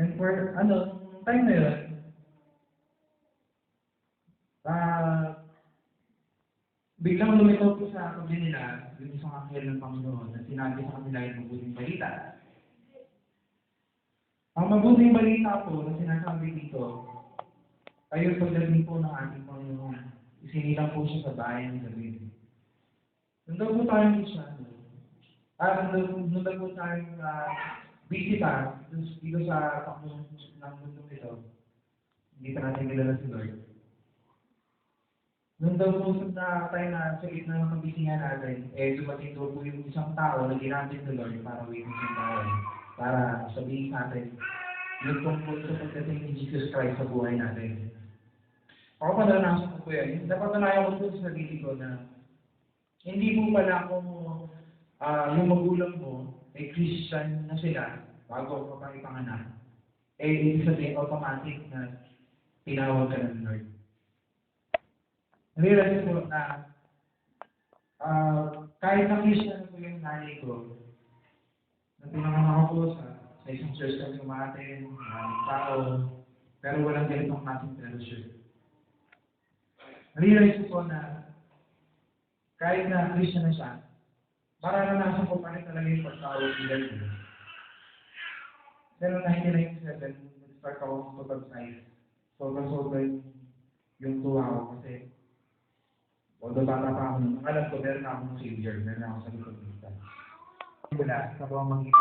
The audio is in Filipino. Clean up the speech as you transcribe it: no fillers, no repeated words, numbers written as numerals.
And for, time na yun, biglang lumitaw po sa tabi nila yung isang anghel ng Panginoon na sinabi sa kanila yung mabuting balita. Ang mabuting balita po na sinasabi dito, kayo pagdating po ng ating Panginoon, isinilang po siya sa bayan ng David. Nandun po tayong Kristyano. Nandun po tayong bisita dito sa Panginoon ng mundo ito. Hindi pa natin kilala si Lord. Nung daw po sa tayo na sa gitna ng pagisingan natin, dumating daw po yung isang tao na ginamit ni Lord para witness ng tao. Para sabihin sa atin, yung tungkol sa pagdating ni Jesus Christ sa buhay natin. Ako pa naranasan ko po yan. Napatunayan ko po sa sarili ko na hindi po pala ako yung magulang mo, Christian na sila bago ako pa ipanganak. Ibig sabihin, automatic na tinawag ka ng Lord. Realize ko na kahit na Christian po yung nanay ko, na pinanganak ako sa isang church kami umatin, maraming tao, pero walang ganitong klaseng fellowship. Realize ko na kahit na Christian na siya, mararanasan ko pa rin talaga yung pagtawag nila ko. Pero 1997, nag-start ako sa pag-size. Sobrang yung tuwa ko kasi although bata pa ako, alam ko meron akong savior, meron akong sa likod nito. Wala, sa buwang